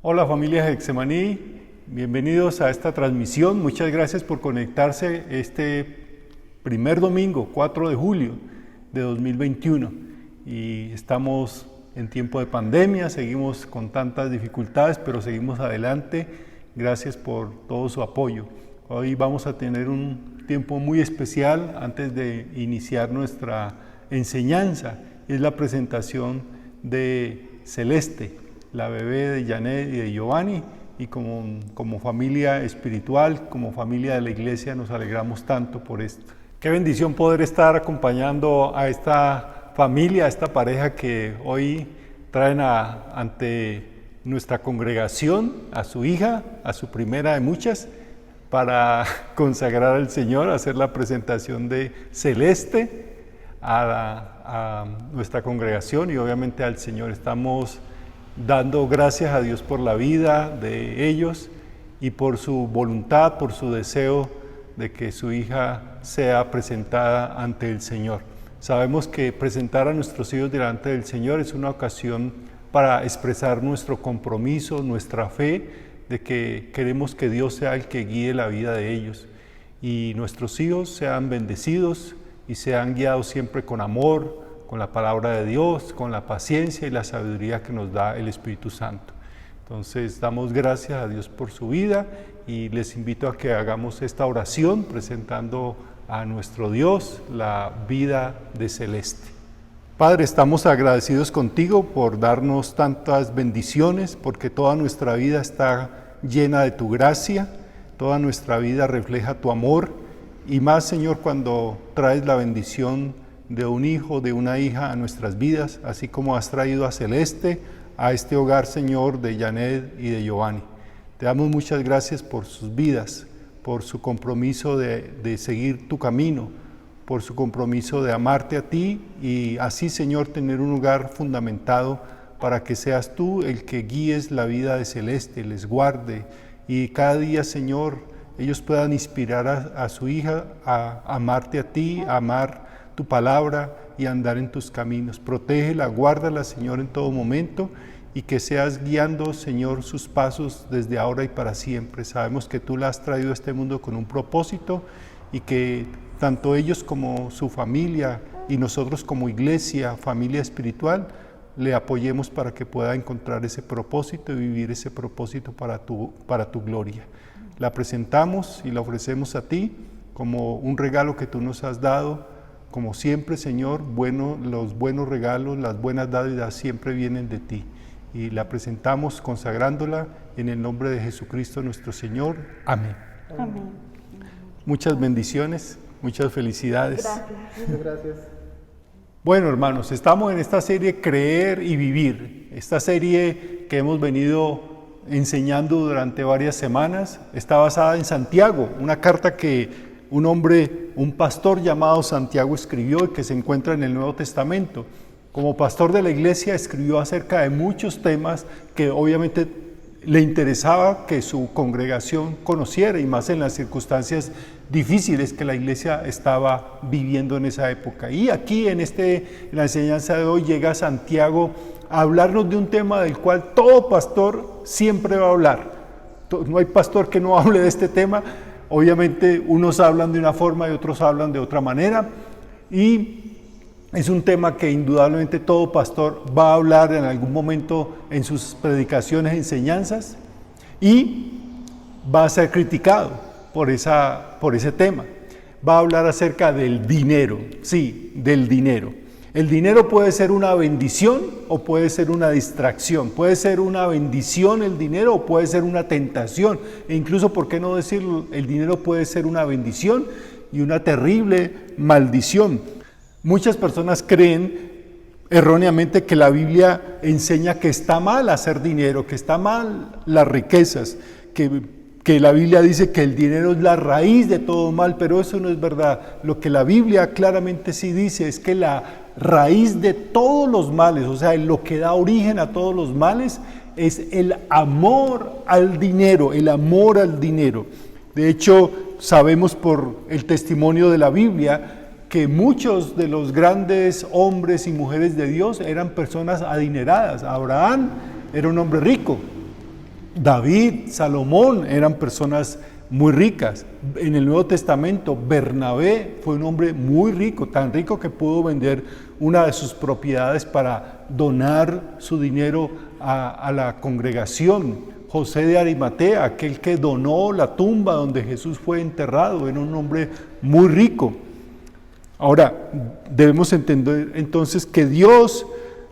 Hola familia Getsemaní, bienvenidos a esta transmisión. Muchas gracias por conectarse este primer domingo, 4 de julio de 2021. Y estamos en tiempo de pandemia, seguimos con tantas dificultades, pero seguimos adelante. Gracias por todo su apoyo. Hoy vamos a tener un tiempo muy especial antes de iniciar nuestra enseñanza. Es la presentación de Celeste, la bebé de Janet y de Giovanni, y como familia espiritual, como familia de la iglesia, nos alegramos tanto por esto. Qué bendición poder estar acompañando a esta familia, a esta pareja que hoy traen ante nuestra congregación, a su hija, a su primera de muchas, para consagrar al Señor, hacer la presentación de Celeste a nuestra congregación y obviamente al Señor. Estamos dando gracias a Dios por la vida de ellos y por su voluntad, por su deseo de que su hija sea presentada ante el Señor. Sabemos que presentar a nuestros hijos delante del Señor es una ocasión para expresar nuestro compromiso, nuestra fe, de que queremos que Dios sea el que guíe la vida de ellos y nuestros hijos sean bendecidos y sean guiados siempre con amor, con la palabra de Dios, con la paciencia y la sabiduría que nos da el Espíritu Santo. Entonces damos gracias a Dios por su vida y les invito a que hagamos esta oración presentando a nuestro Dios la vida de Celeste. Padre, estamos agradecidos contigo por darnos tantas bendiciones, porque toda nuestra vida está llena de tu gracia, toda nuestra vida refleja tu amor y más, Señor, cuando traes la bendición de un hijo, de una hija a nuestras vidas, así como has traído a Celeste, a este hogar, Señor, de Janet y de Giovanni. Te damos muchas gracias por sus vidas, por su compromiso de seguir tu camino, por su compromiso de amarte a ti y así, Señor, tener un hogar fundamentado para que seas tú el que guíes la vida de Celeste, les guarde y cada día, Señor, ellos puedan inspirar a su hija a amarte a ti, a amar tu palabra y andar en tus caminos. Protégela, guárdala, Señor, en todo momento y que seas guiando, Señor, sus pasos desde ahora y para siempre. Sabemos que tú la has traído a este mundo con un propósito y que tanto ellos como su familia y nosotros como iglesia, familia espiritual, le apoyemos para que pueda encontrar ese propósito y vivir ese propósito para tu gloria. La presentamos y la ofrecemos a ti como un regalo que tú nos has dado. Como siempre, Señor, los buenos regalos, las buenas dádivas siempre vienen de ti. Y la presentamos consagrándola en el nombre de Jesucristo nuestro Señor. Amén. Amén. Muchas bendiciones, muchas felicidades. Gracias. Muchas gracias. Bueno, hermanos, estamos en esta serie Creer y Vivir. Esta serie que hemos venido enseñando durante varias semanas está basada en Santiago, una carta que un pastor llamado Santiago escribió y que se encuentra en el Nuevo Testamento. Como pastor de la iglesia escribió acerca de muchos temas que obviamente le interesaba que su congregación conociera y más en las circunstancias difíciles que la iglesia estaba viviendo en esa época. Y aquí en la enseñanza de hoy llega Santiago a hablarnos de un tema del cual todo pastor siempre va a hablar. No hay pastor que no hable de este tema. Obviamente unos hablan de una forma y otros hablan de otra manera y es un tema que indudablemente todo pastor va a hablar en algún momento en sus predicaciones, enseñanzas y va a ser criticado por ese tema. Va a hablar acerca del dinero, sí, del dinero. El dinero puede ser una bendición o puede ser una distracción. Puede ser una bendición el dinero o puede ser una tentación. E incluso, ¿por qué no decirlo? El dinero puede ser una bendición y una terrible maldición. Muchas personas creen erróneamente que la Biblia enseña que está mal hacer dinero, que está mal las riquezas, que la Biblia dice que el dinero es la raíz de todo mal, pero eso no es verdad. Lo que la Biblia claramente sí dice es que la raíz de todos los males, o sea, lo que da origen a todos los males, es el amor al dinero, el amor al dinero. De hecho, sabemos por el testimonio de la Biblia que muchos de los grandes hombres y mujeres de Dios eran personas adineradas. Abraham era un hombre rico, David, Salomón eran personas muy ricas. En el Nuevo Testamento, Bernabé fue un hombre muy rico, tan rico que pudo vender una de sus propiedades para donar su dinero a la congregación. José de Arimatea, aquel que donó la tumba donde Jesús fue enterrado, era un hombre muy rico. Ahora, debemos entender entonces que Dios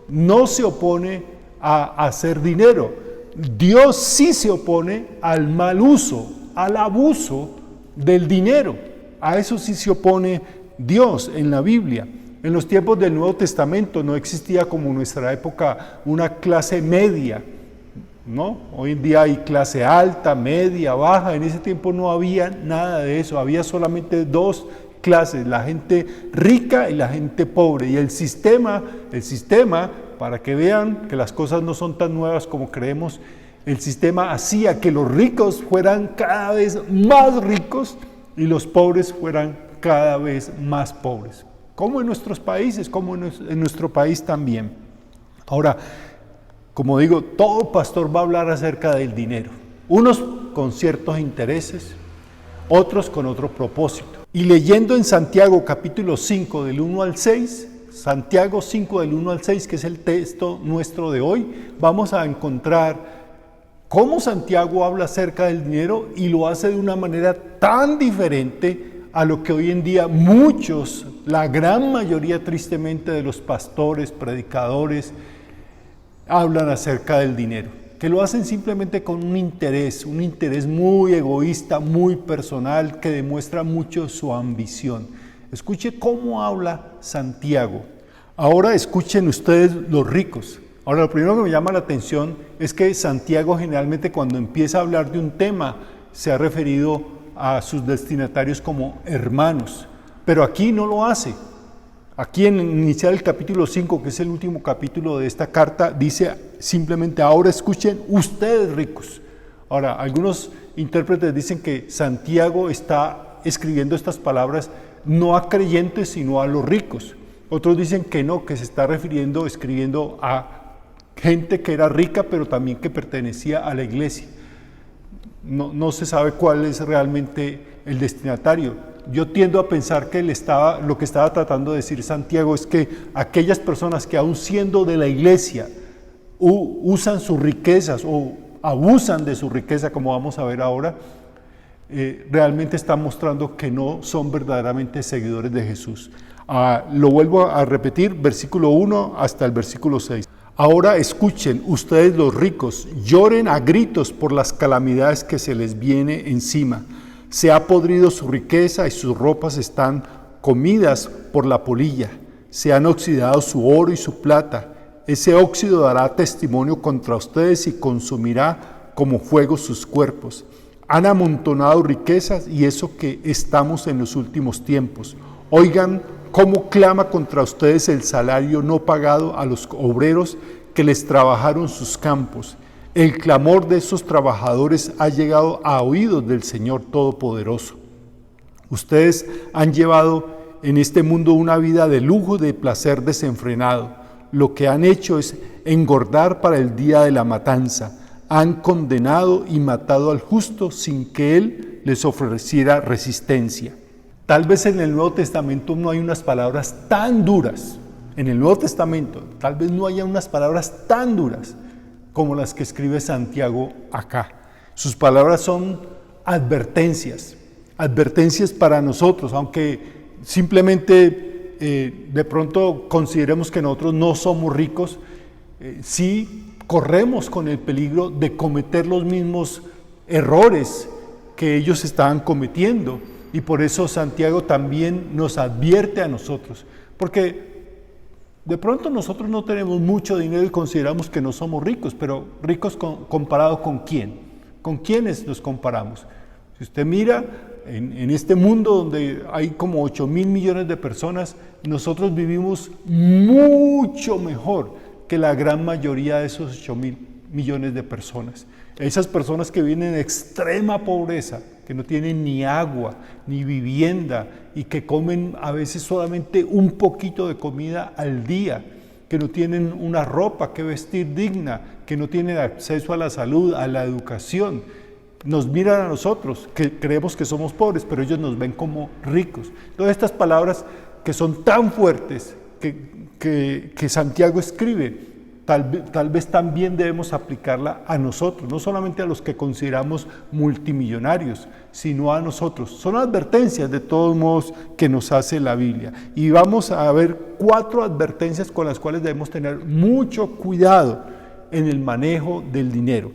no se opone a hacer dinero. Dios sí se opone al mal uso, al abuso del dinero. A eso sí se opone Dios en la Biblia. En los tiempos del Nuevo Testamento no existía como en nuestra época una clase media, ¿no? Hoy en día hay clase alta, media, baja. En ese tiempo no había nada de eso. Había solamente dos clases, la gente rica y la gente pobre. Y el sistema, para que vean que las cosas no son tan nuevas como creemos, el sistema hacía que los ricos fueran cada vez más ricos y los pobres fueran cada vez más pobres. Como en nuestros países, como en nuestro país también. Ahora, como digo, todo pastor va a hablar acerca del dinero. Unos con ciertos intereses, otros con otro propósito. Y leyendo en Santiago capítulo 5 del 1 al 6, Santiago 5 del 1 al 6, que es el texto nuestro de hoy, vamos a encontrar cómo Santiago habla acerca del dinero y lo hace de una manera tan diferente a lo que hoy en día muchos, la gran mayoría tristemente de los pastores, predicadores, hablan acerca del dinero, que lo hacen simplemente con un interés muy egoísta, muy personal, que demuestra mucho su ambición. Escuche cómo habla Santiago. Ahora escuchen ustedes los ricos. Ahora, lo primero que me llama la atención es que Santiago generalmente cuando empieza a hablar de un tema se ha referido a sus destinatarios como hermanos, pero aquí no lo hace. Aquí en iniciar el capítulo 5, que es el último capítulo de esta carta, dice simplemente: ahora escuchen ustedes ricos. Ahora, algunos intérpretes dicen que Santiago está escribiendo estas palabras no a creyentes, sino a los ricos. Otros dicen que no, que se está escribiendo a gente que era rica, pero también que pertenecía a la iglesia. No se sabe cuál es realmente el destinatario. Yo tiendo a pensar que lo que estaba tratando de decir Santiago es que aquellas personas que aún siendo de la iglesia usan sus riquezas o abusan de su riqueza, como vamos a ver ahora, realmente están mostrando que no son verdaderamente seguidores de Jesús. Lo vuelvo a repetir, versículo 1 hasta el versículo 6. Ahora escuchen ustedes los ricos, lloren a gritos por las calamidades que se les viene encima. Se ha podrido su riqueza y sus ropas están comidas por la polilla. Se han oxidado su oro y su plata. Ese óxido dará testimonio contra ustedes y consumirá como fuego sus cuerpos. Han amontonado riquezas y eso que estamos en los últimos tiempos. Oigan cómo clama contra ustedes el salario no pagado a los obreros que les trabajaron sus campos. El clamor de esos trabajadores ha llegado a oídos del Señor Todopoderoso. Ustedes han llevado en este mundo una vida de lujo y de placer desenfrenado. Lo que han hecho es engordar para el día de la matanza. Han condenado y matado al justo sin que Él les ofreciera resistencia. Tal vez en el Nuevo Testamento no hay unas palabras tan duras. En el Nuevo Testamento tal vez no haya unas palabras tan duras como las que escribe Santiago acá. Sus palabras son advertencias para nosotros, aunque simplemente de pronto consideremos que nosotros no somos ricos, sí corremos con el peligro de cometer los mismos errores que ellos estaban cometiendo, y por eso Santiago también nos advierte a nosotros, porque de pronto nosotros no tenemos mucho dinero y consideramos que no somos ricos, pero ricos comparado con quién, ¿con quiénes nos comparamos? Si usted mira en este mundo donde hay como 8,000 millones de personas, nosotros vivimos mucho mejor que la gran mayoría de esos 8,000 millones de personas. Esas personas que viven en extrema pobreza, que no tienen ni agua, ni vivienda, y que comen a veces solamente un poquito de comida al día, que no tienen una ropa que vestir digna, que no tienen acceso a la salud, a la educación. Nos miran a nosotros, que creemos que somos pobres, pero ellos nos ven como ricos. Todas estas palabras que son tan fuertes que Santiago escribe, tal vez también debemos aplicarla a nosotros, no solamente a los que consideramos multimillonarios, sino a nosotros. Son advertencias de todos modos que nos hace la Biblia. Y vamos a ver 4 advertencias con las cuales debemos tener mucho cuidado en el manejo del dinero.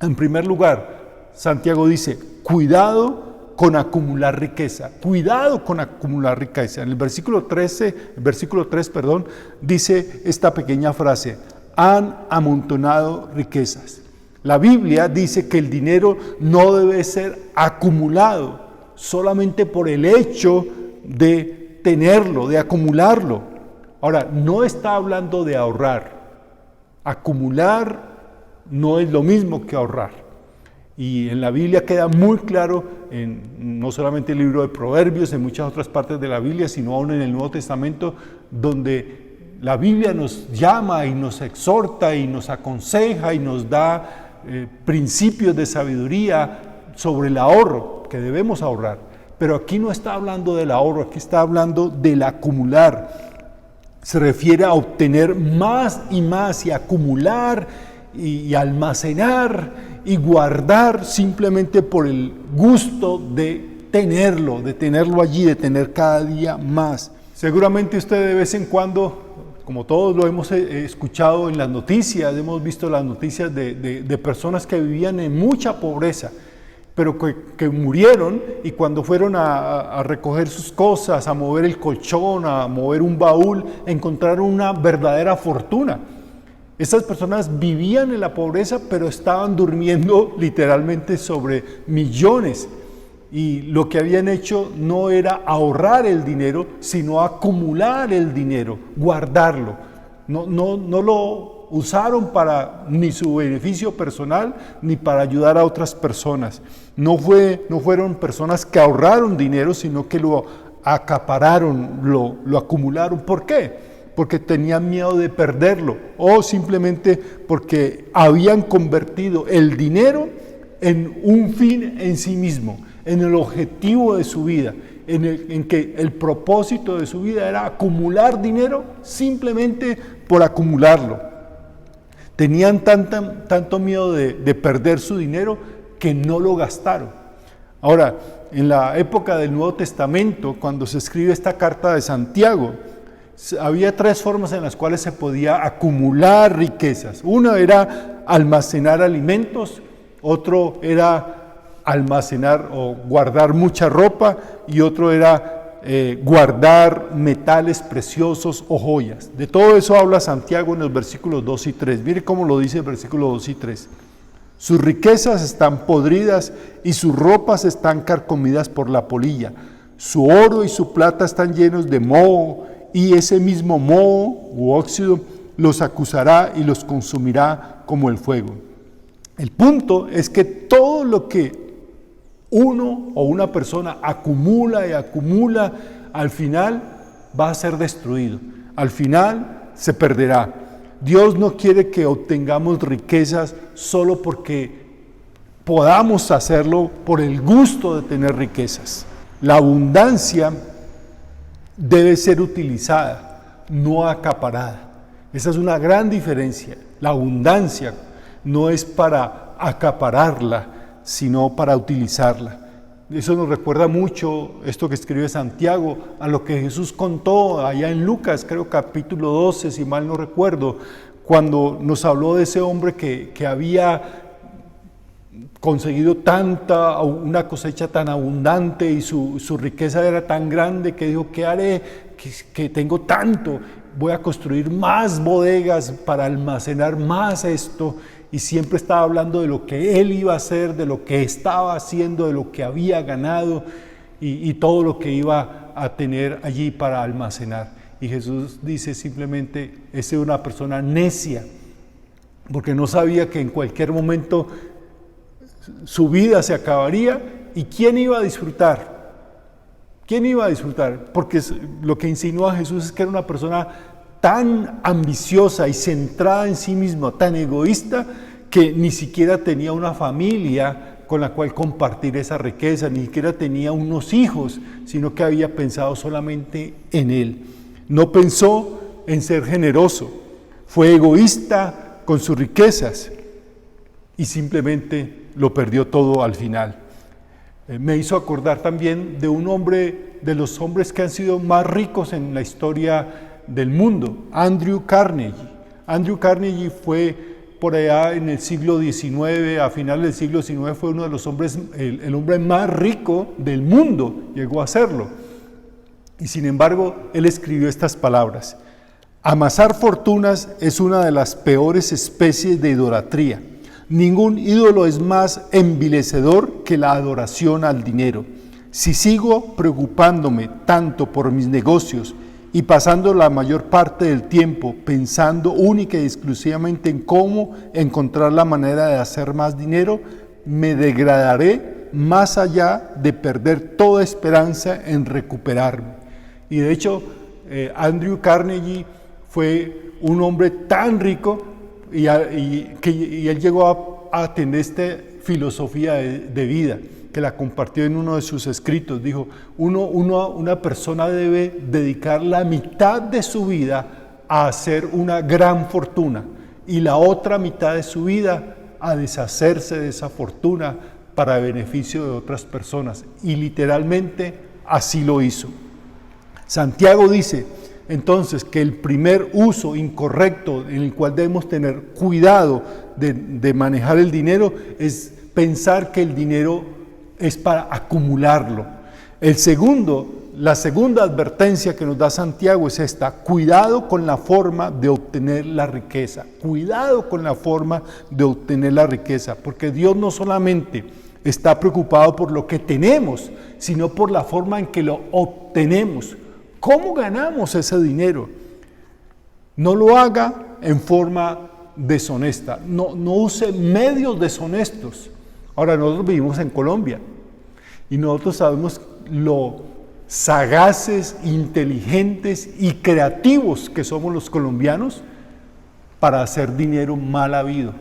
En primer lugar, Santiago dice, cuidado con acumular riqueza. Cuidado con acumular riqueza. En el versículo 3, dice esta pequeña frase: han amontonado riquezas. La Biblia dice que el dinero no debe ser acumulado solamente por el hecho de tenerlo, de acumularlo. Ahora, no está hablando de ahorrar. Acumular no es lo mismo que ahorrar. Y en la Biblia queda muy claro, no solamente en el libro de Proverbios, en muchas otras partes de la Biblia, sino aún en el Nuevo Testamento, donde la Biblia nos llama y nos exhorta y nos aconseja y nos da principios de sabiduría sobre el ahorro, que debemos ahorrar. Pero aquí no está hablando del ahorro, aquí está hablando del acumular. Se refiere a obtener más y más y acumular y almacenar y guardar simplemente por el gusto de tenerlo allí, de tener cada día más. Seguramente usted de vez en cuando, como todos lo hemos escuchado en las noticias, hemos visto las noticias de personas que vivían en mucha pobreza, pero que murieron, y cuando fueron a recoger sus cosas, a mover el colchón, a mover un baúl, encontraron una verdadera fortuna. Estas personas vivían en la pobreza, pero estaban durmiendo literalmente sobre millones. Y lo que habían hecho no era ahorrar el dinero, sino acumular el dinero, guardarlo. No lo usaron para ni su beneficio personal, ni para ayudar a otras personas. No fueron personas que ahorraron dinero, sino que lo acapararon, lo acumularon. ¿Por qué? Porque tenían miedo de perderlo, o simplemente porque habían convertido el dinero en un fin en sí mismo, en el objetivo de su vida, en que el propósito de su vida era acumular dinero simplemente por acumularlo. Tenían tanto miedo de perder su dinero que no lo gastaron. Ahora, en la época del Nuevo Testamento, cuando se escribe esta carta de Santiago, había 3 formas en las cuales se podía acumular riquezas. Una era almacenar alimentos, otro era almacenar o guardar mucha ropa, y otro era guardar metales preciosos o joyas. De todo eso habla Santiago en los versículos 2 y 3. Mire cómo lo dice el versículo 2 y 3. Sus riquezas están podridas y sus ropas están carcomidas por la polilla. Su oro y su plata están llenos de moho, y ese mismo moho u óxido los acusará y los consumirá como el fuego. El punto es que todo lo que uno o una persona acumula y acumula, al final va a ser destruido, al final se perderá. Dios no quiere que obtengamos riquezas solo porque podamos hacerlo por el gusto de tener riquezas. La abundancia debe ser utilizada, no acaparada. Esa es una gran diferencia. La abundancia no es para acapararla, sino para utilizarla. Eso nos recuerda mucho, esto que escribe Santiago, a lo que Jesús contó allá en Lucas, creo capítulo 12, si mal no recuerdo, cuando nos habló de ese hombre que había conseguido una cosecha tan abundante, y su riqueza era tan grande que dijo: ¿qué haré? Que tengo tanto, voy a construir más bodegas para almacenar más esto. Y siempre estaba hablando de lo que él iba a hacer, de lo que estaba haciendo, de lo que había ganado y todo lo que iba a tener allí para almacenar. Y Jesús dice simplemente: esa es una persona necia, porque no sabía que en cualquier momento su vida se acabaría. ¿Y quién iba a disfrutar? ¿Quién iba a disfrutar? Porque lo que insinúa Jesús es que era una persona tan ambiciosa y centrada en sí misma, tan egoísta, que ni siquiera tenía una familia con la cual compartir esa riqueza, ni siquiera tenía unos hijos, sino que había pensado solamente en él. No pensó en ser generoso, fue egoísta con sus riquezas y simplemente lo perdió todo al final. Me hizo acordar también de un hombre, de los hombres que han sido más ricos en la historia del mundo, Andrew Carnegie. Andrew Carnegie fue por allá en el siglo XIX, a finales del siglo XIX, fue uno de los hombres, el hombre más rico del mundo, llegó a serlo. Y sin embargo, él escribió estas palabras: amasar fortunas es una de las peores especies de idolatría. Ningún ídolo es más envilecedor que la adoración al dinero. Si sigo preocupándome tanto por mis negocios y pasando la mayor parte del tiempo pensando única y exclusivamente en cómo encontrar la manera de hacer más dinero, me degradaré más allá de perder toda esperanza en recuperarme. Y de hecho, Andrew Carnegie fue un hombre tan rico y él llegó a tener esta filosofía de vida, que la compartió en uno de sus escritos. Dijo, una persona debe dedicar la mitad de su vida a hacer una gran fortuna y la otra mitad de su vida a deshacerse de esa fortuna para beneficio de otras personas. Y literalmente así lo hizo. Santiago dice entonces que el primer uso incorrecto en el cual debemos tener cuidado de manejar el dinero es pensar que el dinero es para acumularlo. La segunda advertencia que nos da Santiago es esta: cuidado con la forma de obtener la riqueza. Cuidado con la forma de obtener la riqueza, porque Dios no solamente está preocupado por lo que tenemos, sino por la forma en que lo obtenemos. ¿Cómo ganamos ese dinero? No lo haga en forma deshonesta, no use medios deshonestos. Ahora, nosotros vivimos en Colombia y nosotros sabemos lo sagaces, inteligentes y creativos que somos los colombianos para hacer dinero mal habido,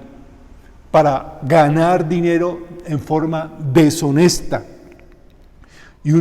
para ganar dinero en forma deshonesta. Y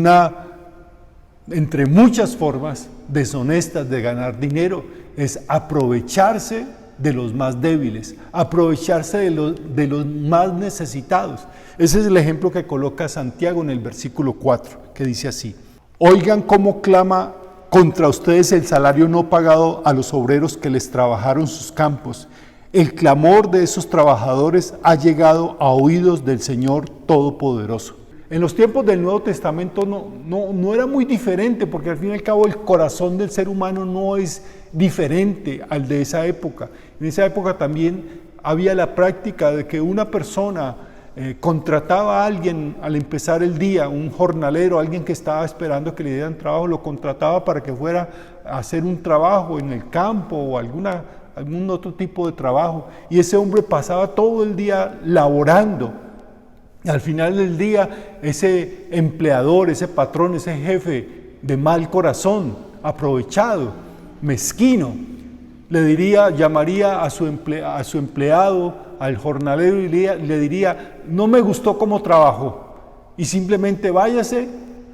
entre muchas formas deshonestas de ganar dinero es aprovecharse de los más débiles, aprovecharse de los más necesitados. Ese es el ejemplo que coloca Santiago en el versículo 4, que dice así: oigan cómo clama contra ustedes el salario no pagado a los obreros que les trabajaron sus campos. El clamor de esos trabajadores ha llegado a oídos del Señor Todopoderoso. En los tiempos del Nuevo Testamento no era muy diferente, porque al fin y al cabo el corazón del ser humano no es diferente al de esa época. En esa época también había la práctica de que una persona contrataba a alguien al empezar el día, un jornalero, alguien que estaba esperando que le dieran trabajo, lo contrataba para que fuera a hacer un trabajo en el campo o algún otro tipo de trabajo, y ese hombre pasaba todo el día laborando. Al final del día, ese empleador, ese patrón, ese jefe de mal corazón, aprovechado, mezquino, llamaría a su empleado, al jornalero, y le diría: no me gustó cómo trabajó, y simplemente váyase,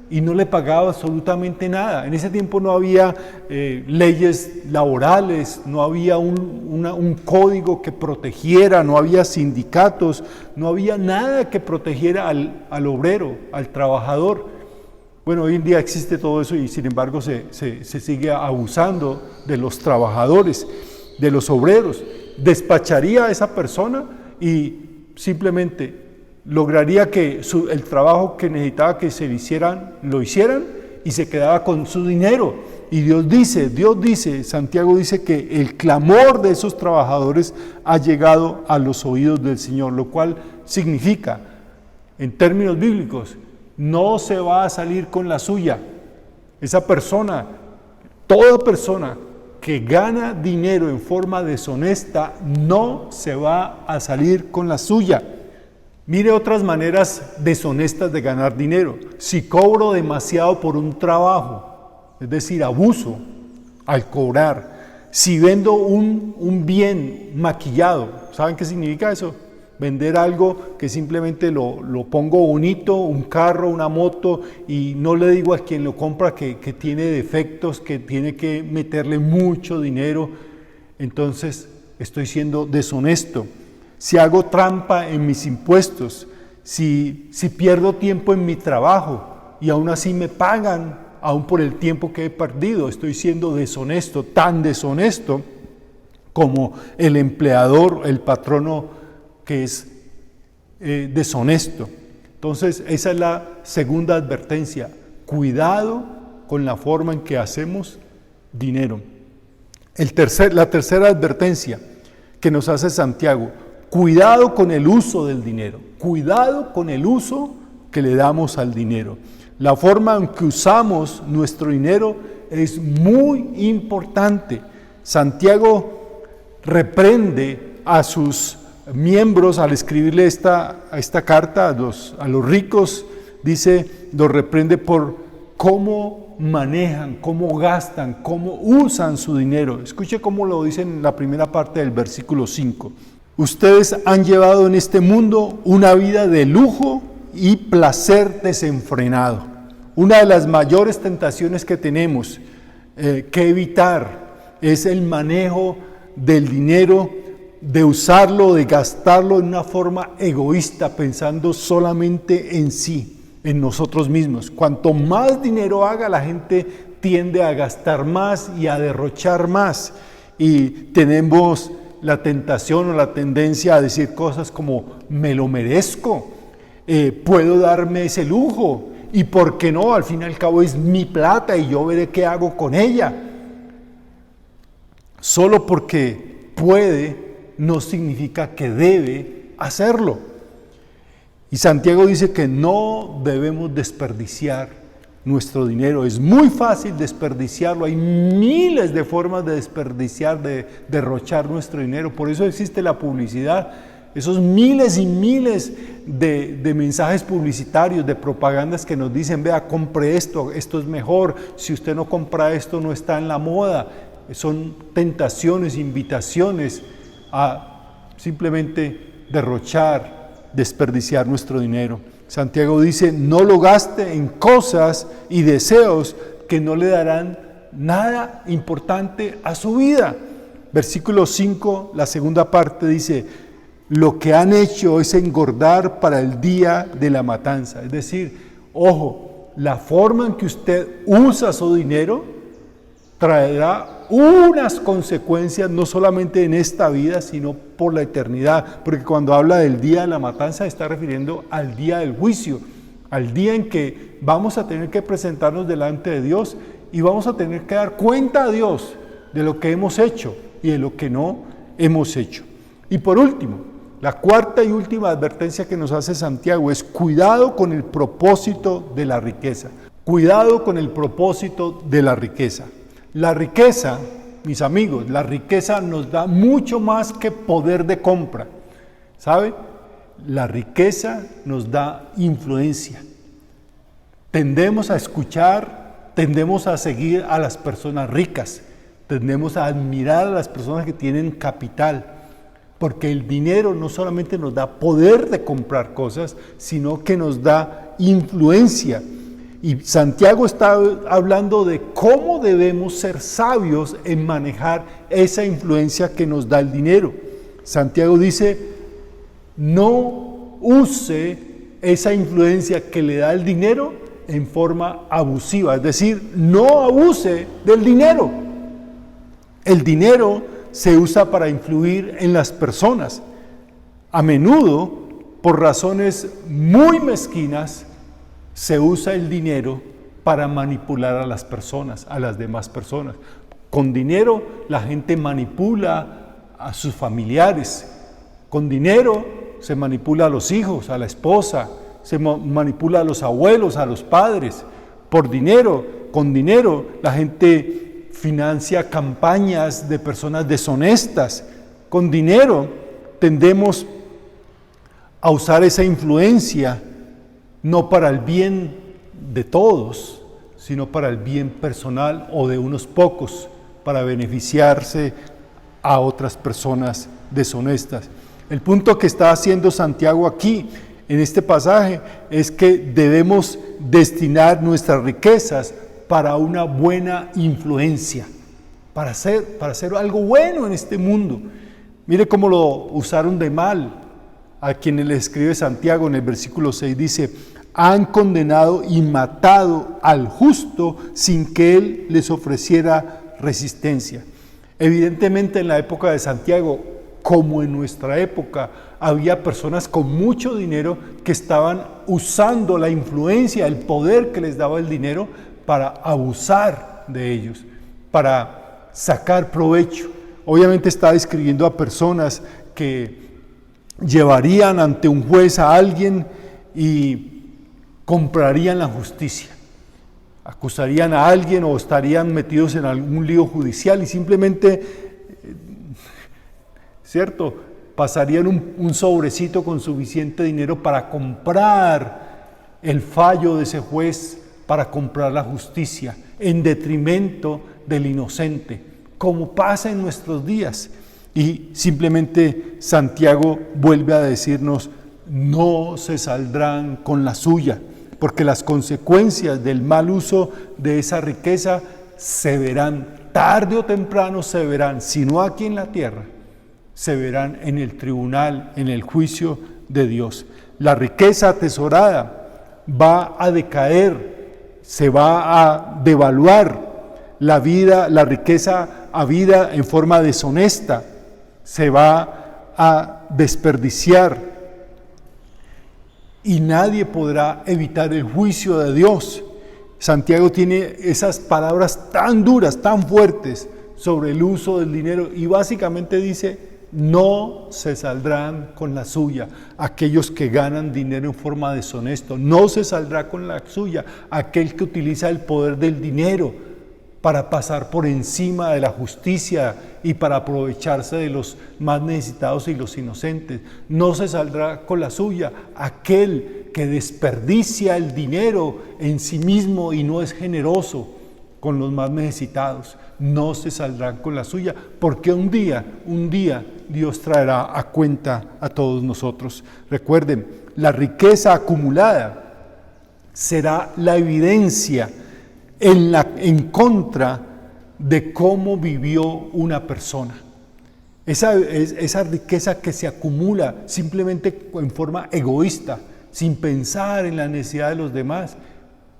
y no le pagaba absolutamente nada. En ese tiempo no había leyes laborales, no había un código que protegiera, no había sindicatos, no había nada que protegiera al obrero, al trabajador. Bueno, hoy en día existe todo eso y sin embargo se sigue abusando de los trabajadores, de los obreros. Despacharía a esa persona y simplemente lograría que el trabajo que necesitaba que se le hicieran, lo hicieran, y se quedaba con su dinero. Y Dios dice, Santiago dice que el clamor de esos trabajadores ha llegado a los oídos del Señor, lo cual significa, en términos bíblicos, no se va a salir con la suya. Esa persona, toda persona que gana dinero en forma deshonesta, no se va a salir con la suya. Mire otras maneras deshonestas de ganar dinero. Si cobro demasiado por un trabajo, es decir, abuso al cobrar. Si vendo un bien maquillado, ¿saben qué significa eso? Vender algo que simplemente lo pongo bonito, un carro, una moto, y no le digo a quien lo compra que tiene defectos, que tiene que meterle mucho dinero, entonces estoy siendo deshonesto. Si hago trampa en mis impuestos, si pierdo tiempo en mi trabajo y aún así me pagan, aún por el tiempo que he perdido, estoy siendo deshonesto, tan deshonesto como el empleador, el patrono que es deshonesto. Entonces, esa es la segunda advertencia. Cuidado con la forma en que hacemos dinero. La tercera advertencia que nos hace Santiago: cuidado con el uso del dinero. Cuidado con el uso que le damos al dinero. La forma en que usamos nuestro dinero es muy importante. Santiago reprende a sus miembros al escribirle esta carta a los ricos, dice, los reprende por cómo manejan, cómo gastan, cómo usan su dinero. Escuche cómo lo dice en la primera parte del versículo 5. Ustedes han llevado en este mundo una vida de lujo y placer desenfrenado. Una de las mayores tentaciones que tenemos que evitar es el manejo del dinero, de usarlo, de gastarlo en una forma egoísta, pensando solamente en sí, en nosotros mismos. Cuanto más dinero haga, la gente tiende a gastar más y a derrochar más. Y tenemos la tentación o la tendencia a decir cosas como, me lo merezco, puedo darme ese lujo, y por qué no, al fin y al cabo es mi plata y yo veré qué hago con ella. Solo porque puede no significa que debe hacerlo. Y Santiago dice que no debemos desperdiciar nuestro dinero. Es muy fácil desperdiciarlo. Hay miles de formas de desperdiciar, de derrochar nuestro dinero. Por eso existe la publicidad. Esos miles y miles de mensajes publicitarios, de propagandas que nos dicen, vea, compre esto, esto es mejor. Si usted no compra esto, no está en la moda. Son tentaciones, invitaciones a simplemente derrochar, desperdiciar nuestro dinero. Santiago dice, no lo gaste en cosas y deseos que no le darán nada importante a su vida. Versículo 5, la segunda parte dice, lo que han hecho es engordar para el día de la matanza. Es decir, ojo, la forma en que usted usa su dinero traerá unas consecuencias no solamente en esta vida, sino por la eternidad, porque cuando habla del día de la matanza está refiriendo al día del juicio, al día en que vamos a tener que presentarnos delante de Dios y vamos a tener que dar cuenta a Dios de lo que hemos hecho y de lo que no hemos hecho. Y por último, la cuarta y última advertencia que nos hace Santiago es cuidado con el propósito de la riqueza. Cuidado con el propósito de la riqueza. La riqueza, mis amigos, la riqueza nos da mucho más que poder de compra. ¿Sabe? La riqueza nos da influencia. Tendemos a escuchar, tendemos a seguir a las personas ricas, tendemos a admirar a las personas que tienen capital, porque el dinero no solamente nos da poder de comprar cosas, sino que nos da influencia. Y Santiago está hablando de cómo debemos ser sabios en manejar esa influencia que nos da el dinero. Santiago dice, no use esa influencia que le da el dinero en forma abusiva, es decir, no abuse del dinero. El dinero se usa para influir en las personas. A menudo, por razones muy mezquinas, se usa el dinero para manipular a las personas, a las demás personas. Con dinero la gente manipula a sus familiares. Con dinero se manipula a los hijos, a la esposa, se manipula a los abuelos, a los padres. Por dinero, con dinero la gente financia campañas de personas deshonestas. Con dinero tendemos a usar esa influencia no para el bien de todos, sino para el bien personal o de unos pocos. para beneficiarse a otras personas deshonestas. El punto que está haciendo Santiago aquí, en este pasaje, es que debemos destinar nuestras riquezas para una buena influencia, para hacer algo bueno en este mundo. Mire cómo lo usaron de mal a quien le escribe Santiago en el versículo 6, dice: han condenado y matado al justo sin que él les ofreciera resistencia. Evidentemente en la época de Santiago, como en nuestra época, había personas con mucho dinero que estaban usando la influencia, el poder que les daba el dinero para abusar de ellos, para sacar provecho. Obviamente está describiendo a personas que llevarían ante un juez a alguien y comprarían la justicia, acusarían a alguien o estarían metidos en algún lío judicial y simplemente, ¿cierto?, pasarían un sobrecito con suficiente dinero para comprar el fallo de ese juez, para comprar la justicia, en detrimento del inocente, como pasa en nuestros días. Y simplemente Santiago vuelve a decirnos: no se saldrán con la suya, porque las consecuencias del mal uso de esa riqueza se verán, tarde o temprano se verán, si no aquí en la tierra, se verán en el tribunal, en el juicio de Dios. La riqueza atesorada va a decaer, se va a devaluar. La riqueza habida en forma deshonesta se va a desperdiciar. Y nadie podrá evitar el juicio de Dios. Santiago tiene esas palabras tan duras, tan fuertes sobre el uso del dinero y básicamente dice: no se saldrán con la suya aquellos que ganan dinero en forma deshonesta, no se saldrá con la suya aquel que utiliza el poder del dinero para pasar por encima de la justicia y para aprovecharse de los más necesitados y los inocentes. No se saldrá con la suya aquel que desperdicia el dinero en sí mismo y no es generoso con los más necesitados. No se saldrán con la suya, porque un día Dios traerá a cuenta a todos nosotros. Recuerden, la riqueza acumulada será la evidencia en contra de cómo vivió una persona. Esa riqueza que se acumula simplemente en forma egoísta, sin pensar en la necesidad de los demás,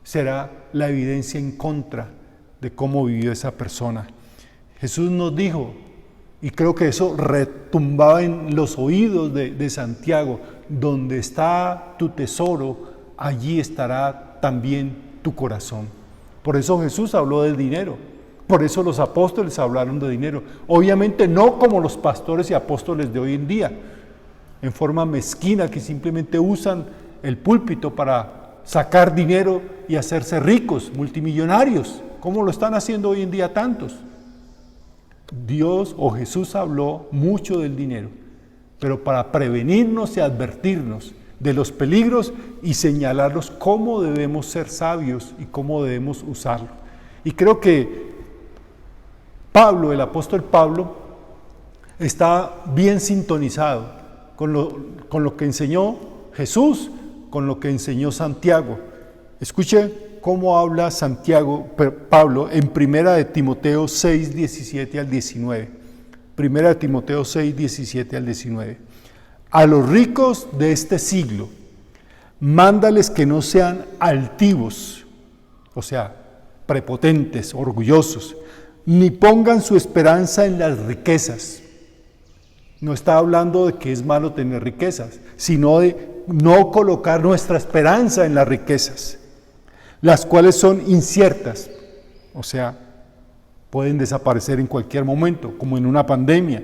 será la evidencia en contra de cómo vivió esa persona. Jesús nos dijo, y creo que eso retumbaba en los oídos de Santiago: donde está tu tesoro, allí estará también tu corazón. Por eso Jesús habló del dinero, por eso los apóstoles hablaron de dinero. Obviamente no como los pastores y apóstoles de hoy en día, en forma mezquina, que simplemente usan el púlpito para sacar dinero y hacerse ricos, multimillonarios, como lo están haciendo hoy en día tantos. Dios o Jesús habló mucho del dinero, pero para prevenirnos y advertirnos de los peligros y señalarlos cómo debemos ser sabios y cómo debemos usarlo. Y creo que Pablo, el apóstol Pablo, está bien sintonizado con lo que enseñó Jesús, con lo que enseñó Santiago. Escuche cómo habla Pablo en 1 de Timoteo 6, 17 al 19. 1 de Timoteo 6, 17 al 19. A los ricos de este siglo, mándales que no sean altivos, o sea, prepotentes, orgullosos, ni pongan su esperanza en las riquezas. No está hablando de que es malo tener riquezas, sino de no colocar nuestra esperanza en las riquezas, las cuales son inciertas, o sea, pueden desaparecer en cualquier momento, como en una pandemia,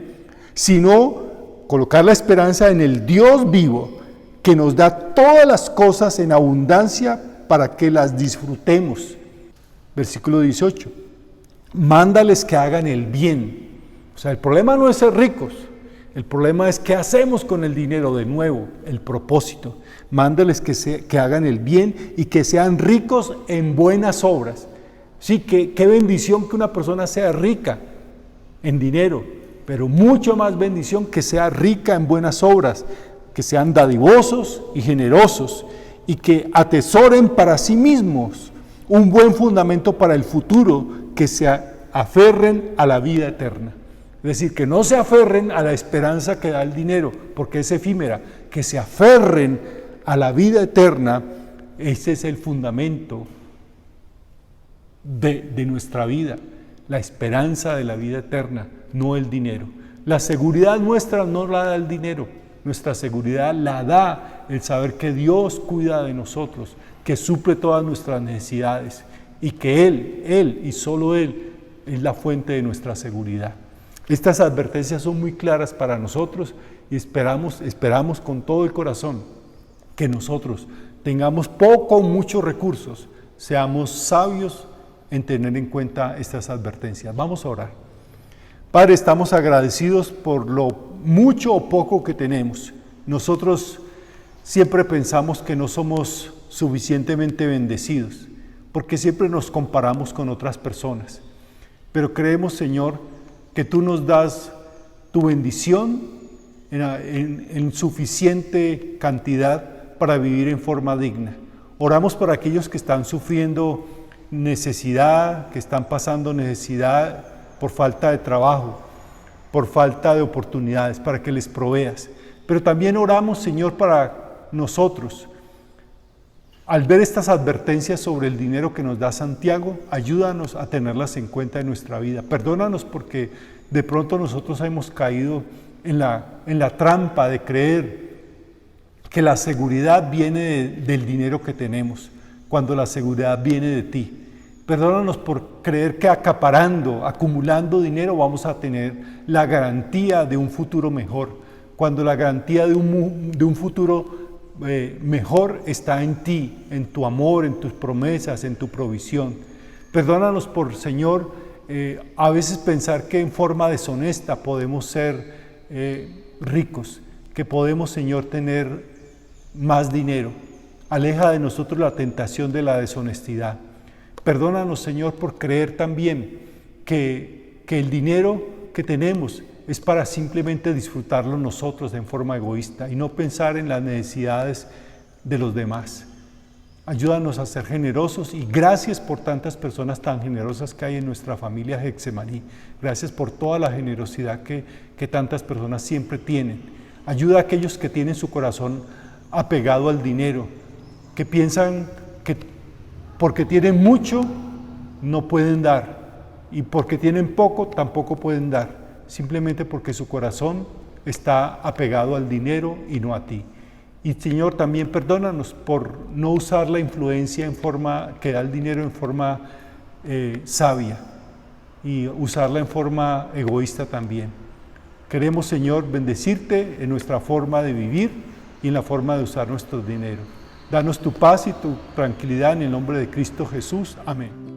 sino colocar la esperanza en el Dios vivo, que nos da todas las cosas en abundancia para que las disfrutemos. Versículo 18. Mándales que hagan el bien. O sea, el problema no es ser ricos, el problema es qué hacemos con el dinero. De nuevo, el propósito. Mándales que hagan el bien y que sean ricos en buenas obras. Sí, qué bendición que una persona sea rica en dinero, pero mucho más bendición que sea rica en buenas obras, que sean dadivosos y generosos y que atesoren para sí mismos un buen fundamento para el futuro, que se aferren a la vida eterna. Es decir, que no se aferren a la esperanza que da el dinero, porque es efímera, que se aferren a la vida eterna. Ese es el fundamento de nuestra vida, la esperanza de la vida eterna, no el dinero. La seguridad nuestra no la da el dinero, nuestra seguridad la da el saber que Dios cuida de nosotros, que suple todas nuestras necesidades y que Él y solo Él es la fuente de nuestra seguridad. Estas advertencias son muy claras para nosotros y esperamos con todo el corazón que nosotros tengamos poco o muchos recursos, seamos sabios en tener en cuenta estas advertencias. Vamos a orar. Padre, estamos agradecidos por lo mucho o poco que tenemos. Nosotros siempre pensamos que no somos suficientemente bendecidos, porque siempre nos comparamos con otras personas. Pero creemos, Señor, que tú nos das tu bendición en suficiente cantidad para vivir en forma digna. Oramos por aquellos que están sufriendo necesidad, que están pasando necesidad por falta de trabajo, por falta de oportunidades, para que les proveas. Pero también oramos, Señor, para nosotros. Al ver estas advertencias sobre el dinero que nos da Santiago, ayúdanos a tenerlas en cuenta en nuestra vida. Perdónanos porque de pronto nosotros hemos caído en la trampa de creer que la seguridad viene del dinero que tenemos, cuando la seguridad viene de ti. Perdónanos por creer que acaparando, acumulando dinero vamos a tener la garantía de un futuro mejor, cuando la garantía de un futuro mejor está en ti, en tu amor, en tus promesas, en tu provisión. Perdónanos por, Señor, a veces pensar que en forma deshonesta podemos ser ricos, que podemos, Señor, tener más dinero. Aleja de nosotros la tentación de la deshonestidad. Perdónanos, Señor, por creer también que el dinero que tenemos es para simplemente disfrutarlo nosotros en forma egoísta y no pensar en las necesidades de los demás. Ayúdanos a ser generosos y gracias por tantas personas tan generosas que hay en nuestra familia Getsemaní. Gracias por toda la generosidad que tantas personas siempre tienen. Ayuda a aquellos que tienen su corazón apegado al dinero, que piensan que porque tienen mucho no pueden dar y porque tienen poco tampoco pueden dar. Simplemente porque su corazón está apegado al dinero y no a ti. Y Señor, también perdónanos por no usar la influencia que da el dinero en forma sabia y usarla en forma egoísta también. Queremos, Señor, bendecirte en nuestra forma de vivir y en la forma de usar nuestro dinero. Danos tu paz y tu tranquilidad en el nombre de Cristo Jesús. Amén.